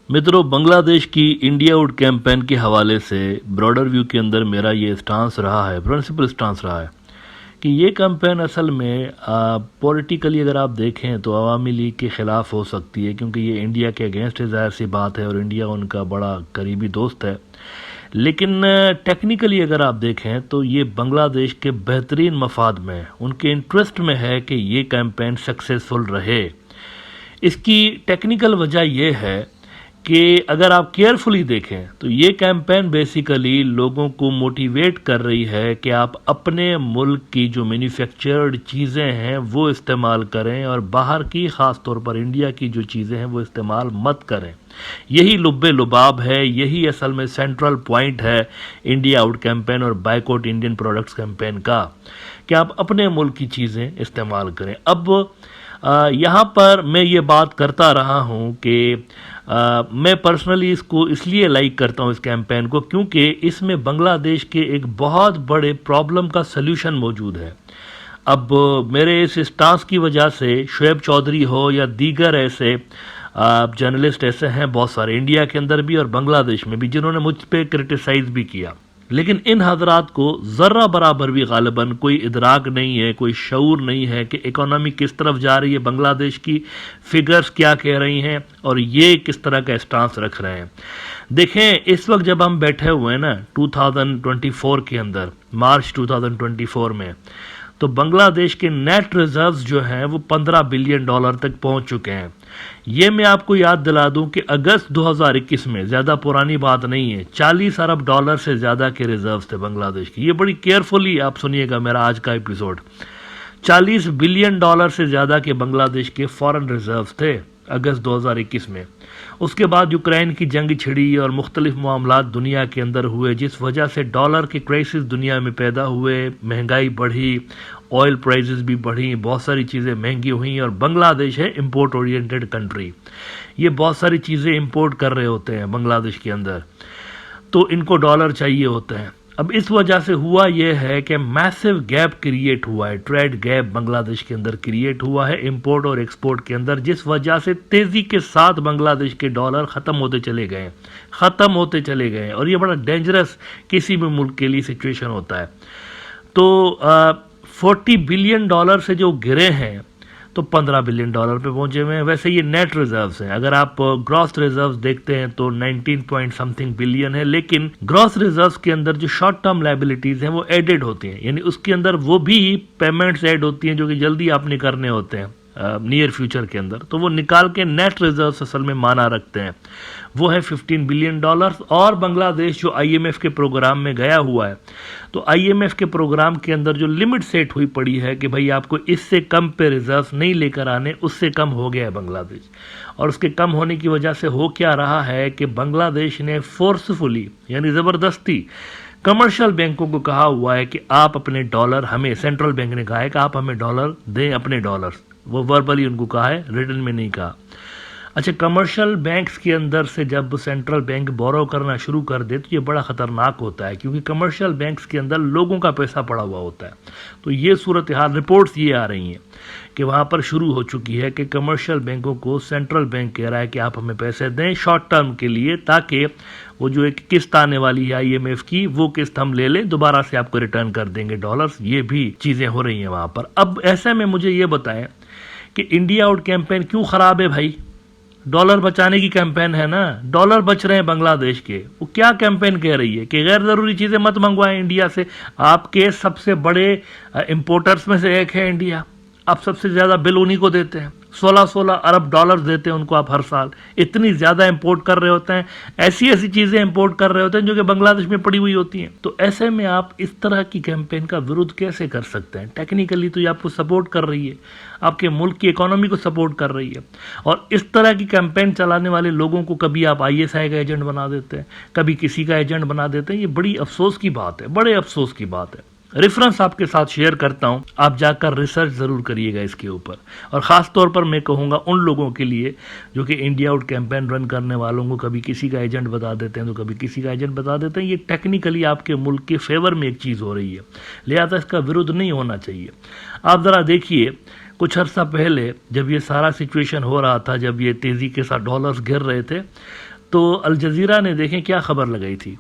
मित्रों, बांग्लादेश की India out campaign के हवाले से ब्रॉडर व्यू के अंदर मेरा ये स्टांस रहा है, प्रिंसिपल स्टांस रहा है कि ये कैंपेन असल में पॉलिटिकली अगर आप देखें तो अवामी लीग के ख़िलाफ़ हो सकती है, क्योंकि ये इंडिया के अगेंस्ट ज़ाहिर सी बात है और इंडिया उनका बड़ा करीबी दोस्त है। लेकिन टेक्निकली अगर आप देखें तो ये बांग्लादेश के बेहतरीन मफाद में, उनके इंटरेस्ट में है कि ये कैंपेन सक्सेसफुल रहे। इसकी टेक्निकल वजह यह है कि अगर आप केयरफुली देखें तो ये कैंपेन बेसिकली लोगों को मोटिवेट कर रही है कि आप अपने मुल्क की जो मैन्युफैक्चर्ड चीज़ें हैं वो इस्तेमाल करें और बाहर की, ख़ास तौर पर इंडिया की जो चीज़ें हैं वो इस्तेमाल मत करें। यही लुब्बे लुबाब है, यही असल में सेंट्रल पॉइंट है इंडिया आउट कैंपेन और बायकॉट इंडियन प्रोडक्ट्स कैंपेन का, कि आप अपने मुल्क की चीज़ें इस्तेमाल करें। अब यहाँ पर मैं ये बात करता रहा हूँ कि मैं पर्सनली इसको इसलिए लाइक करता हूँ इस कैंपेन को, क्योंकि इसमें बांग्लादेश के एक बहुत बड़े प्रॉब्लम का सल्यूशन मौजूद है। अब मेरे इस स्टांस की वजह से शुएब चौधरी हो या दीगर ऐसे जर्नलिस्ट ऐसे हैं बहुत सारे इंडिया के अंदर भी और बांग्लादेश में भी, जिन्होंने मुझ पे क्रिटिसाइज भी किया, लेकिन इन हजरात को ज़र्रा बराबर भी गालिबन कोई इदराक नहीं है, कोई शऊर नहीं है कि इकोनॉमी किस तरफ जा रही है, बांग्लादेश की फिगर्स क्या कह रही हैं और ये किस तरह का स्टांस रख रहे हैं। देखें, इस वक्त जब हम बैठे हुए हैं ना 2024 के अंदर, मार्च 2024 में, तो बांग्लादेश के नेट रिजर्व्स जो हैं वो $15 बिलियन तक पहुंच चुके हैं। ये मैं आपको याद दिला दूं कि अगस्त 2021 में, ज़्यादा पुरानी बात नहीं है, $40 अरब से ज़्यादा के रिजर्व्स थे बांग्लादेश की। ये बड़ी केयरफुली आप सुनिएगा मेरा आज का एपिसोड। $40 बिलियन से ज़्यादा के बांग्लादेश के फॉरेन रिजर्व्स थे अगस्त 2021 में। उसके बाद यूक्रेन की जंग छिड़ी और मुख्तलिफ मामलात दुनिया के अंदर हुए, जिस वजह से डॉलर के क्राइसिस दुनिया में पैदा हुए, महंगाई बढ़ी, ऑयल प्राइसेस भी बढ़ी, बहुत सारी चीज़ें महंगी हुई। और बांग्लादेश है इंपोर्ट ओरिएंटेड कंट्री, ये बहुत सारी चीज़ें इंपोर्ट कर रहे होते हैं बांग्लादेश के अंदर, तो इनको डॉलर चाहिए होते हैं। अब इस वजह से हुआ यह है कि मैसिव गैप क्रिएट हुआ है, ट्रेड गैप बांग्लादेश के अंदर क्रिएट हुआ है इंपोर्ट और एक्सपोर्ट के अंदर, जिस वजह से तेज़ी के साथ बांग्लादेश के डॉलर ख़त्म होते चले गए और ये बड़ा डेंजरस किसी भी मुल्क के लिए सिचुएशन होता है। तो $40 बिलियन से जो गिरे हैं तो $15 बिलियन पे पहुंचे हुए हैं। वैसे ये नेट रिजर्व्स हैं, अगर आप ग्रॉस रिजर्व्स देखते हैं तो 19 पॉइंट समथिंग बिलियन है, लेकिन ग्रॉस रिजर्व्स के अंदर जो शॉर्ट टर्म लायबिलिटीज हैं वो एडेड होती हैं, यानी उसके अंदर वो भी पेमेंट्स ऐड होती हैं जो कि जल्दी आपने करने होते हैं नियर फ्यूचर के अंदर, तो वो निकाल के नेट रिजर्व्स असल में माना रखते हैं, वो है $15 बिलियन। और बांग्लादेश जो IMF के प्रोग्राम में गया हुआ है, तो IMF के प्रोग्राम के अंदर जो लिमिट सेट हुई पड़ी है कि भाई आपको इससे कम पे रिजर्व्स नहीं लेकर आने, उससे कम हो गया है बांग्लादेश। और उसके कम होने की वजह से हो क्या रहा है कि बांग्लादेश ने फोर्सफुली, यानी ज़बरदस्ती, कमर्शियल बैंकों को कहा हुआ है कि आप अपने डॉलर हमें, सेंट्रल बैंक ने कहा है कि आप हमें डॉलर दें, अपने डॉलर्स, वो वर्बली उनको कहा है, रिटन में नहीं कहा। अच्छा, कमर्शियल बैंक्स के अंदर से जब सेंट्रल बैंक बोरो करना शुरू कर दे तो ये बड़ा ख़तरनाक होता है, क्योंकि कमर्शियल बैंक्स के अंदर लोगों का पैसा पड़ा हुआ होता है। तो ये सूरत हाल, रिपोर्ट्स ये आ रही हैं कि वहाँ पर शुरू हो चुकी है कि कमर्शियल बैंकों को सेंट्रल बैंक कह रहा है कि आप हमें पैसे दें शॉर्ट टर्म के लिए, ताकि वो जो एक किस्त आने वाली है IMF की, वो किस्त हम ले लें, दोबारा से आपको रिटर्न कर देंगे डॉलर्स। ये भी चीज़ें हो रही हैं वहाँ पर। अब ऐसे में मुझे ये बताएं कि इंडिया आउट कैंपेन क्यों ख़राब है भाई? डॉलर बचाने की कैंपेन है ना, डॉलर बच रहे हैं बांग्लादेश के। वो क्या कैंपेन कह रही है कि गैर ज़रूरी चीज़ें मत मंगवाएं इंडिया से। आपके सबसे बड़े इंपोर्टर्स में से एक है इंडिया, आप सबसे ज़्यादा बिल उन्हीं को देते हैं, $16 अरब देते हैं उनको आप हर साल। इतनी ज़्यादा इंपोर्ट कर रहे होते हैं, ऐसी ऐसी चीज़ें इंपोर्ट कर रहे होते हैं जो कि बांग्लादेश में पड़ी हुई होती हैं। तो ऐसे में आप इस तरह की कैंपेन का विरोध कैसे कर सकते हैं? टेक्निकली तो ये आपको सपोर्ट कर रही है, आपके मुल्क की इकोनॉमी को सपोर्ट कर रही है। और इस तरह की कैंपेन चलाने वाले लोगों को कभी आप ISI का एजेंट बना देते हैं, कभी किसी का एजेंट बना देते हैं। ये बड़ी अफसोस की बात है, बड़े अफसोस की बात है। रेफरेंस आपके साथ शेयर करता हूं, आप जाकर रिसर्च ज़रूर करिएगा इसके ऊपर। और ख़ास तौर पर मैं कहूँगा उन लोगों के लिए जो कि इंडिया आउट कैंपेन रन करने वालों को कभी किसी का एजेंट बता देते हैं तो कभी किसी का एजेंट बता देते हैं, ये टेक्निकली आपके मुल्क के फेवर में एक चीज़ हो रही है, लिहाजा इसका विरोध नहीं होना चाहिए। आप ज़रा देखिए, कुछ अर्सा पहले जब ये सारा सिचुएशन हो रहा था, जब ये तेज़ी के साथ डॉलर्स गिर रहे थे, तो अल जजीरा ने देखें क्या खबर लगाई थी।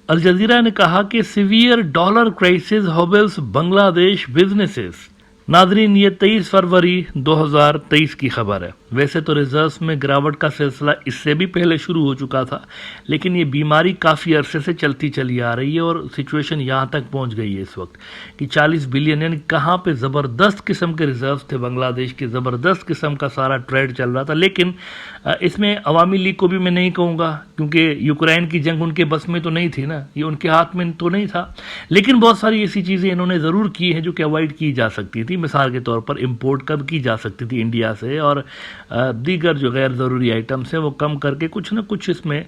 अल जजीरा ने कहा कि severe dollar crisis hobbles Bangladesh businesses. Nazreen, ये 23 फरवरी 2023 की खबर है। वैसे तो रिजर्व्स में गिरावट का सिलसिला इससे भी पहले शुरू हो चुका था, लेकिन ये बीमारी काफ़ी अरसे से चलती चली आ रही है और सिचुएशन यहाँ तक पहुँच गई है इस वक्त कि 40 बिलियन, यानी कहाँ पे ज़बरदस्त किस्म के रिजर्व्स थे बांग्लादेश के, ज़बरदस्त किस्म का सारा ट्रेड चल रहा था। लेकिन इसमें अवामी लीग को भी मैं नहीं कहूँगा, क्योंकि यूक्रेन की जंग उनके बस में तो नहीं थी ना, ये उनके हाथ में तो नहीं था। लेकिन बहुत सारी ऐसी चीज़ें इन्होंने ज़रूर की हैं जो कि अवॉइड की जा सकती थी। मिसाल के तौर पर इंपोर्ट कब की जा सकती थी इंडिया से, और दीगर जो गैर ज़रूरी आइटम्स हैं वो कम करके कुछ ना कुछ इसमें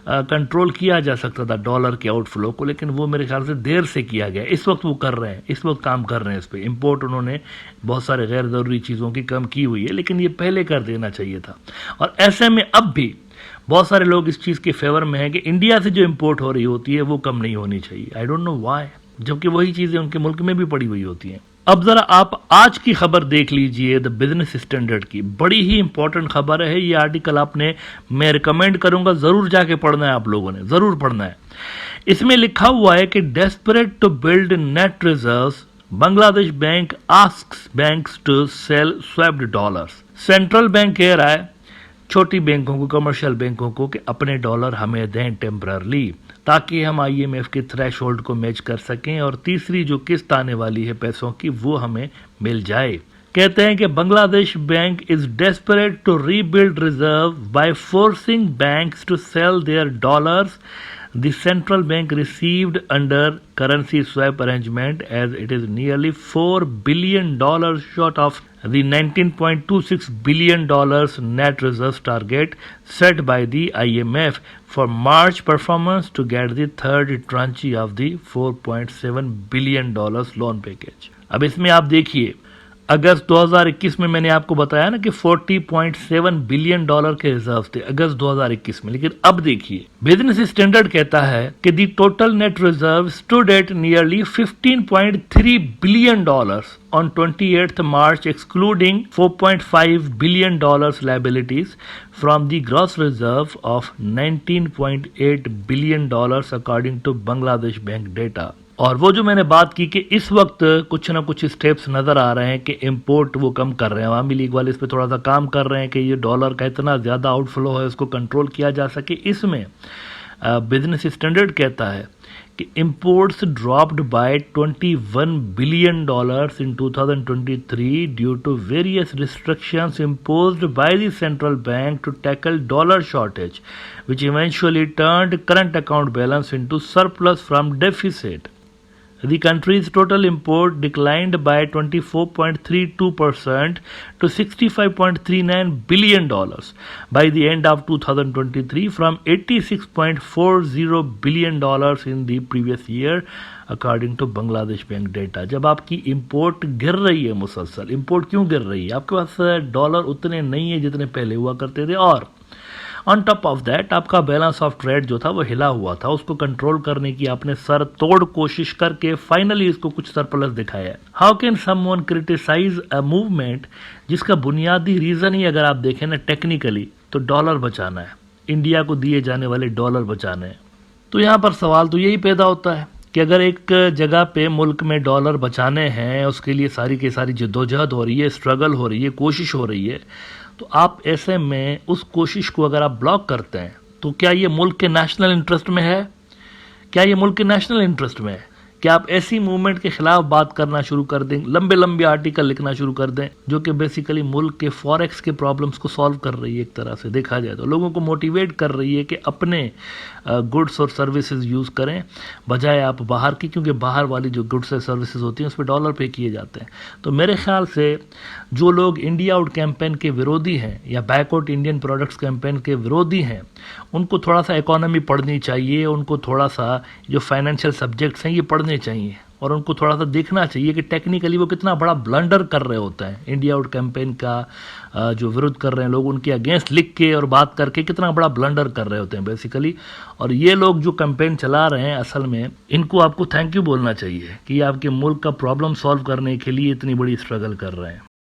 कंट्रोल किया जा सकता था डॉलर के आउटफ्लो को, लेकिन वो मेरे ख्याल से देर से किया गया। इस वक्त वो कर रहे हैं, इस वक्त काम कर रहे हैं इस पर। इंपोर्ट उन्होंने बहुत सारे गैर ज़रूरी चीज़ों की कम की हुई है, लेकिन ये पहले कर देना चाहिए था। और ऐसे में अब भी बहुत सारे लोग इस चीज़ के फेवर में हैं कि इंडिया से जो इंपोर्ट हो रही होती है वो कम नहीं होनी चाहिए। आई डोंट नो व्हाई, जबकि वही चीज़ें उनके मुल्क में भी पड़ी हुई होती हैं। अब जरा आप आज की खबर देख लीजिए, द बिजनेस स्टैंडर्ड की। बड़ी ही इंपॉर्टेंट खबर है ये आर्टिकल, आपने, मैं रिकमेंड करूंगा जरूर जाके पढ़ना है, आप लोगों ने जरूर पढ़ना है। इसमें लिखा हुआ है कि desperate to build net reserves, Bangladesh bank asks banks to sell swapped dollars. Central bank कह रहा है छोटी बैंकों को, कमर्शियल बैंकों को, कि अपने डॉलर हमें दें टेम्पररली, ताकि हम आईएमएफ के थ्रेशोल्ड को मैच कर सकें और तीसरी जो किस्त आने वाली है पैसों की वो हमें मिल जाए। कहते हैं कि Bangladesh bank is desperate to rebuild reserve by forcing banks to sell their dollars the central bank received under currency swap arrangement, as it is nearly $4 billion short of the $19.26 billion net reserves target set by the IMF for March performance to get the third tranche of the $4.7 billion loan package। अब इसमें आप देखिए, अगस्त 2021 में मैंने आपको बताया ना कि $40.7 बिलियन के रिजर्व थे अगस्त 2021 में, लेकिन अब देखिए बिजनेस स्टैंडर्ड कहता है कि दी total net reserve stood at nearly $15.3 billion on 28th March, excluding $4.5 billion liabilities from the gross reserve of $19.8 billion according to Bangladesh Bank data। और वो जो मैंने बात की कि इस वक्त कुछ ना कुछ स्टेप्स नज़र आ रहे हैं कि इंपोर्ट वो कम कर रहे हैं, अवामी लीग वाले इस पर थोड़ा सा काम कर रहे हैं कि ये डॉलर का इतना ज़्यादा आउटफ्लो है उसको कंट्रोल किया जा सके। इसमें बिजनेस स्टैंडर्ड कहता है कि imports dropped by $21 billion in 2023 due to various restrictions imposed by the central bank to tackle dollar shortage, which eventually turned current account balance into surplus from deficit। The country's total import declined by 24.32% to $65.39 billion by the end of 2023 from $86.40 billion in the previous year according to Bangladesh Bank data। जब आपकी import गिर रही है मुसलसल, import क्यों गिर रही है? आपके पास डॉलर उतने नहीं है जितने पहले हुआ करते थे, और ऑन टॉप ऑफ दैट आपका बैलेंस ऑफ ट्रेड जो था वो हिला हुआ था, उसको कंट्रोल करने की आपने सर तोड़ कोशिश करके फाइनली इसको कुछ सरप्लस दिखाया है। How can someone criticise a movement जिसका बुनियादी रीजन ही अगर आप देखें ना टेक्निकली तो डॉलर बचाना है, इंडिया को दिए जाने वाले डॉलर बचाने हैं। तो यहाँ पर सवाल तो यही पैदा होता है कि अगर एक जगह पे मुल्क में डॉलर बचाने हैं, उसके लिए सारी की सारी जद्दोजहद हो रही है, स्ट्रगल हो रही है, कोशिश हो रही है, तो आप ऐसे में उस कोशिश को अगर आप ब्लॉक करते हैं तो क्या ये मुल्क के नेशनल इंटरेस्ट में है? क्या ये मुल्क के नेशनल इंटरेस्ट में है? क्या आप ऐसी मूवमेंट के खिलाफ बात करना शुरू कर दें, लंबे लंबे आर्टिकल लिखना शुरू कर दें जो कि बेसिकली मुल्क के फॉरेक्स के प्रॉब्लम्स को सॉल्व कर रही है, एक तरह से देखा जाए तो लोगों को मोटिवेट कर रही है कि अपने गुड्स और सर्विसेज यूज़ करें बजाय आप बाहर की, क्योंकि बाहर वाली जो गुड्स और सर्विसेज होती हैं उस पर डॉलर पे किए जाते हैं। तो मेरे ख्याल से जो लोग इंडिया आउट कैंपेन के विरोधी हैं या बैकआउट इंडियन प्रोडक्ट्स कैंपेन के विरोधी हैं, उनको थोड़ा सा इकोनॉमी पढ़नी चाहिए, उनको थोड़ा सा जो फाइनेंशियल सब्जेक्ट्स हैं ये पढ़ने चाहिए, और उनको थोड़ा सा देखना चाहिए कि टेक्निकली वो कितना बड़ा ब्लंडर कर रहे होते हैं। इंडिया आउट कैंपेन का जो विरोध कर रहे हैं लोग, उनके अगेंस्ट लिख के और बात करके कितना बड़ा ब्लंडर कर रहे होते हैं बेसिकली। और ये लोग जो कैंपेन चला रहे हैं असल में इनको आपको थैंक यू बोलना चाहिए कि आपके मुल्क का प्रॉब्लम सॉल्व करने के लिए इतनी बड़ी स्ट्रगल कर रहे हैं।